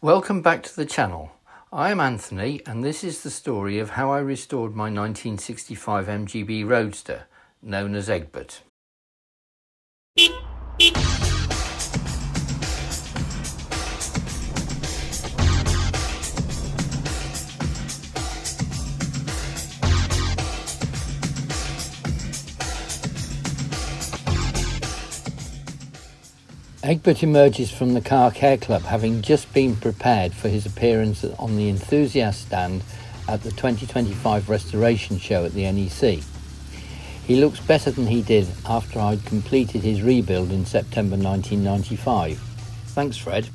Welcome back to the channel. I am Anthony and this is the story of how I restored my 1965 MGB Roadster, known as Egbert. Egbert emerges from the Car Care Club having just been prepared for his appearance on the enthusiast stand at the 2025 restoration show at the NEC. He looks better than he did after I'd completed his rebuild in September 1995. Thanks, Fred.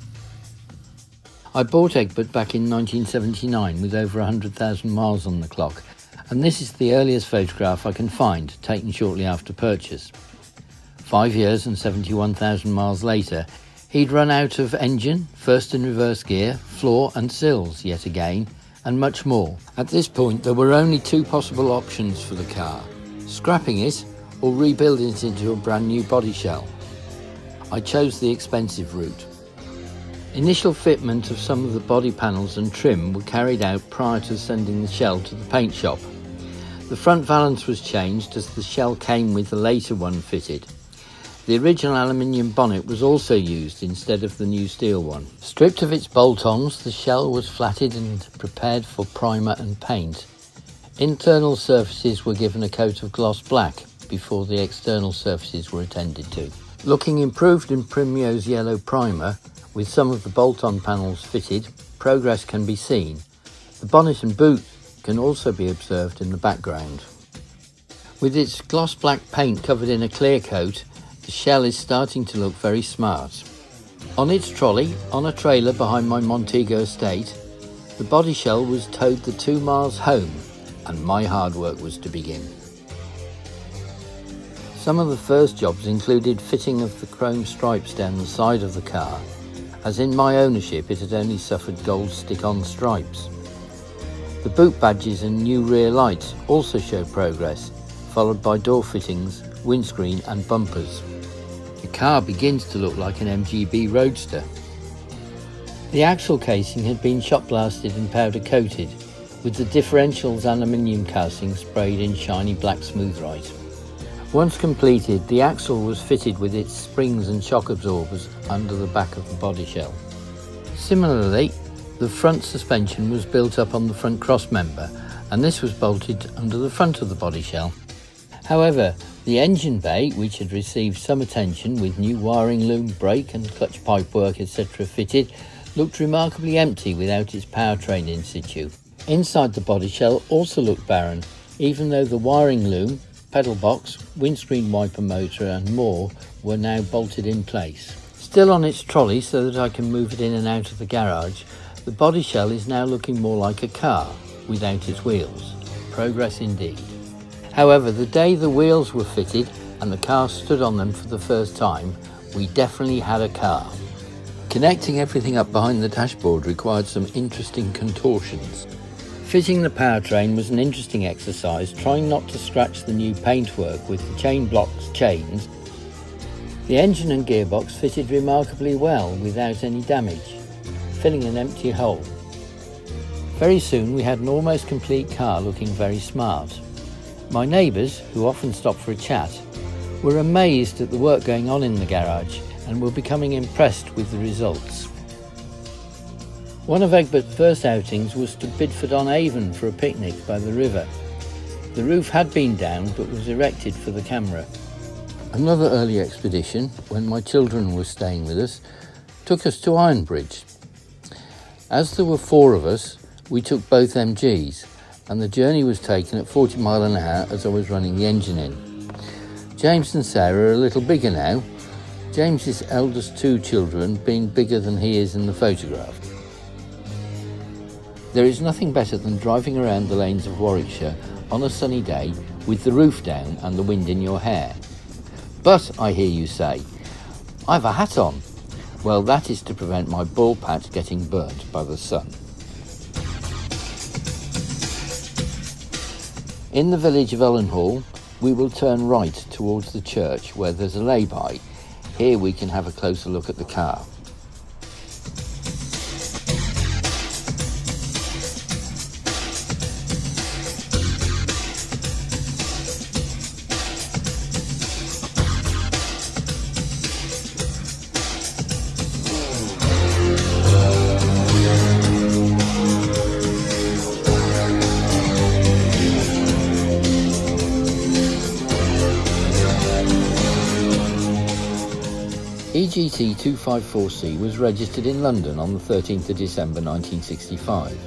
I bought Egbert back in 1979 with over 100,000 miles on the clock, and this is the earliest photograph I can find, taken shortly after purchase. 5 years and 71,000 miles later, he'd run out of engine, first and reverse gear, floor and sills yet again, and much more. At this point, there were only two possible options for the car: scrapping it or rebuilding it into a brand new body shell. I chose the expensive route. Initial fitment of some of the body panels and trim were carried out prior to sending the shell to the paint shop. The front valance was changed as the shell came with the later one fitted. The original aluminium bonnet was also used instead of the new steel one. Stripped of its bolt-ons, the shell was flatted and prepared for primer and paint. Internal surfaces were given a coat of gloss black before the external surfaces were attended to. Looking improved in Primrose yellow primer, with some of the bolt-on panels fitted, progress can be seen. The bonnet and boot can also be observed in the background. With its gloss black paint covered in a clear coat, the shell is starting to look very smart. On its trolley, on a trailer behind my Montego estate, the body shell was towed the 2 miles home, and my hard work was to begin. Some of the first jobs included fitting of the chrome stripes down the side of the car, as in my ownership it had only suffered gold stick-on stripes. The boot badges and new rear lights also showed progress, followed by door fittings, windscreen and bumpers. The car begins to look like an MGB Roadster. The axle casing had been shot blasted and powder coated, with the differential's aluminium casing sprayed in shiny black Smooth-Right. Once completed, the axle was fitted with its springs and shock absorbers under the back of the body shell. Similarly, the front suspension was built up on the front cross member, and this was bolted under the front of the body shell. However, the engine bay, which had received some attention with new wiring loom, brake and clutch pipe work etc. fitted, looked remarkably empty without its powertrain in situ. Inside the body shell also looked barren, even though the wiring loom, pedal box, windscreen wiper motor and more were now bolted in place. Still on its trolley so that I can move it in and out of the garage, the body shell is now looking more like a car without its wheels. Progress indeed. However, the day the wheels were fitted and the car stood on them for the first time, we definitely had a car. Connecting everything up behind the dashboard required some interesting contortions. Fitting the powertrain was an interesting exercise, trying not to scratch the new paintwork with the chain blocks chains. The engine and gearbox fitted remarkably well without any damage, filling an empty hole. Very soon we had an almost complete car looking very smart. My neighbours, who often stopped for a chat, were amazed at the work going on in the garage and were becoming impressed with the results. One of Egbert's first outings was to Bidford-on-Avon for a picnic by the river. The roof had been down but was erected for the camera. Another early expedition, when my children were staying with us, took us to Ironbridge. As there were 4 of us, we took both MGs, and the journey was taken at 40 miles an hour as I was running the engine in. James and Sarah are a little bigger now, James's eldest 2 children being bigger than he is in the photograph. There is nothing better than driving around the lanes of Warwickshire on a sunny day with the roof down and the wind in your hair. But, I hear you say, I've a hat on. Well, that is to prevent my bald patch getting burnt by the sun. In the village of Ellenhall, we will turn right towards the church where there's a lay-by. Here we can have a closer look at the car. GT 254C was registered in London on the 13th of December 1965.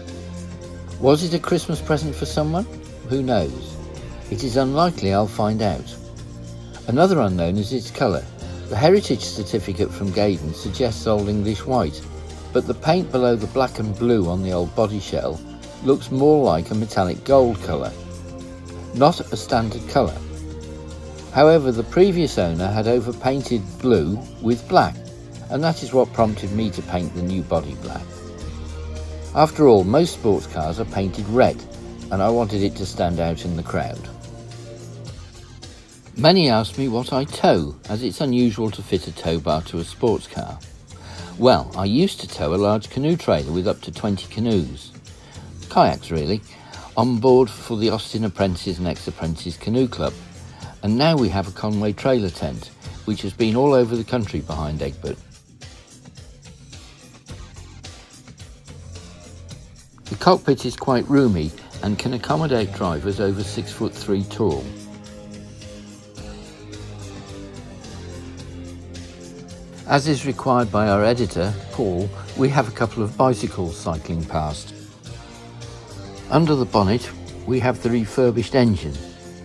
Was it a Christmas present for someone? Who knows? It is unlikely I'll find out. Another unknown is its colour. The heritage certificate from Gaydon suggests Old English white, but the paint below the black and blue on the old body shell looks more like a metallic gold colour, not a standard colour. However, the previous owner had overpainted blue with black, and that is what prompted me to paint the new body black. After all, most sports cars are painted red, and I wanted it to stand out in the crowd. Many ask me what I tow, as it's unusual to fit a tow bar to a sports car. Well, I used to tow a large canoe trailer with up to 20 canoes. Kayaks really, on board for the Austin Apprentices and Ex-Apprentices Canoe Club. And now we have a Conway trailer tent, which has been all over the country behind Egbert. The cockpit is quite roomy and can accommodate drivers over 6'3" tall. As is required by our editor, Paul, we have a couple of bicycles cycling past. Under the bonnet, we have the refurbished engine.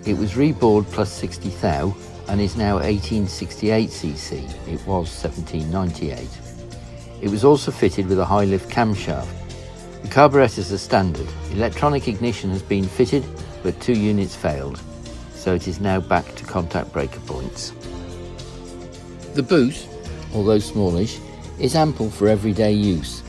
It was rebored plus 60 thou and is now 1868cc. It was 1798. It was also fitted with a high lift camshaft. The carburettors are standard. Electronic ignition has been fitted, but 2 units failed, so it is now back to contact breaker points. The boot, although smallish, is ample for everyday use,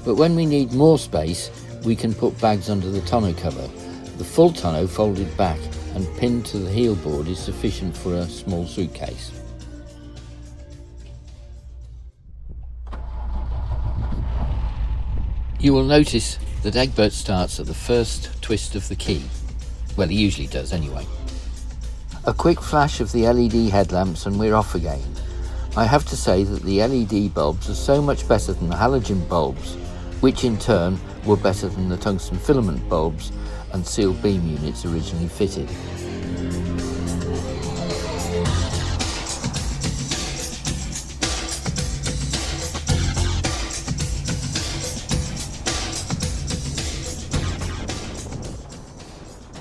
but when we need more space, we can put bags under the tonneau cover. The full tonneau folded back and pinned to the heel board is sufficient for a small suitcase. You will notice that Egbert starts at the first twist of the key. Well, he usually does anyway. A quick flash of the LED headlamps and we're off again. I have to say that the LED bulbs are so much better than the halogen bulbs, which in turn were better than the tungsten filament bulbs and sealed beam units originally fitted.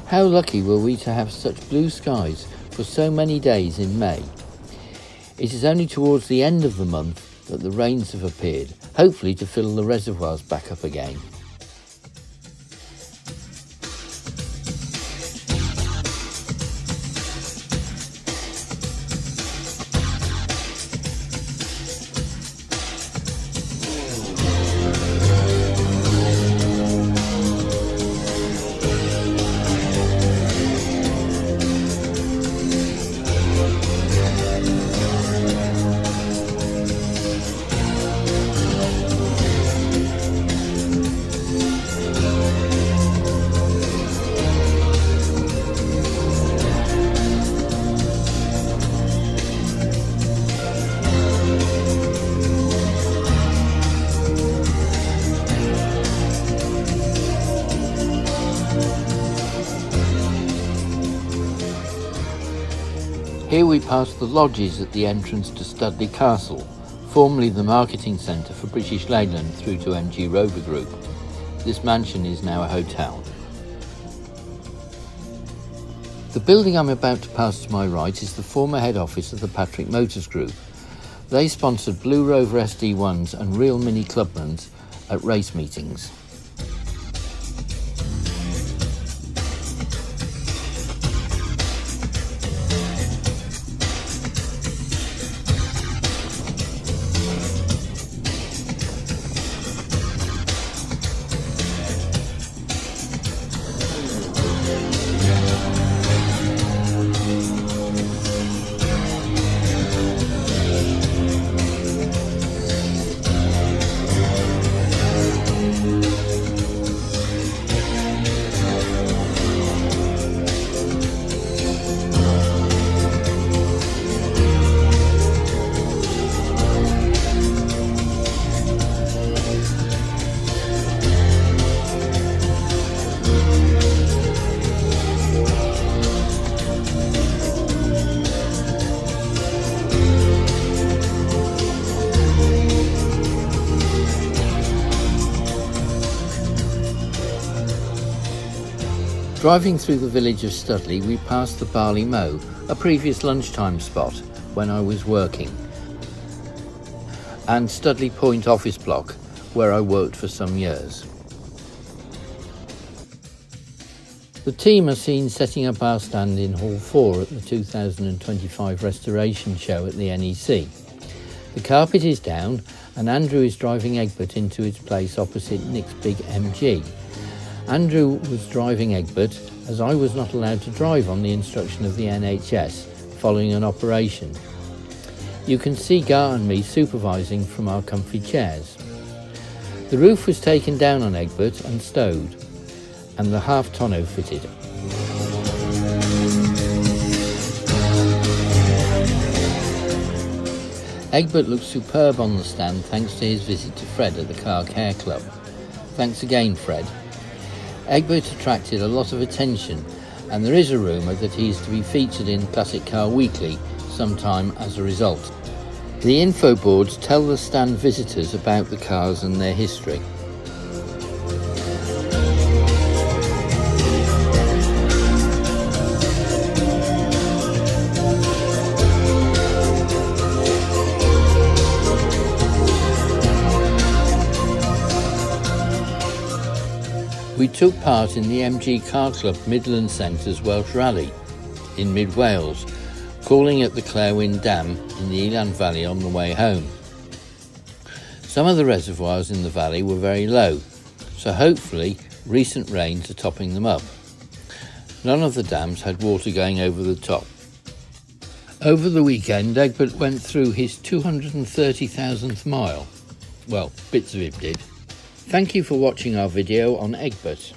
How lucky were we to have such blue skies for so many days in May. It is only towards the end of the month that the rains have appeared, hopefully to fill the reservoirs back up again. Here we pass the lodges at the entrance to Studley Castle, formerly the marketing centre for British Leyland through to MG Rover Group. This mansion is now a hotel. The building I'm about to pass to my right is the former head office of the Patrick Motors Group. They sponsored Blue Rover SD1s and real Mini Clubmans at race meetings. Driving through the village of Studley, we passed the Barley Mow, a previous lunchtime spot when I was working, and Studley Point office block, where I worked for some years. The team are seen setting up our stand in Hall 4 at the 2025 restoration show at the NEC. The carpet is down and Andrew is driving Egbert into its place opposite Nick's big MG. Andrew was driving Egbert as I was not allowed to drive on the instruction of the NHS following an operation. You can see Gar and me supervising from our comfy chairs. The roof was taken down on Egbert and stowed, and the half tonneau fitted. Egbert looks superb on the stand thanks to his visit to Fred at the Car Care Club. Thanks again, Fred. Egbert attracted a lot of attention, and there is a rumour that he is to be featured in Classic Car Weekly sometime as a result. The info boards tell the stand visitors about the cars and their history. We took part in the MG Car Club Midland Centre's Welsh Rally in mid-Wales, calling at the Clarewind Dam in the Elan Valley on the way home. Some of the reservoirs in the valley were very low, so hopefully recent rains are topping them up. None of the dams had water going over the top. Over the weekend, Egbert went through his 230,000th mile. Well, bits of it did. Thank you for watching our video on Egbert.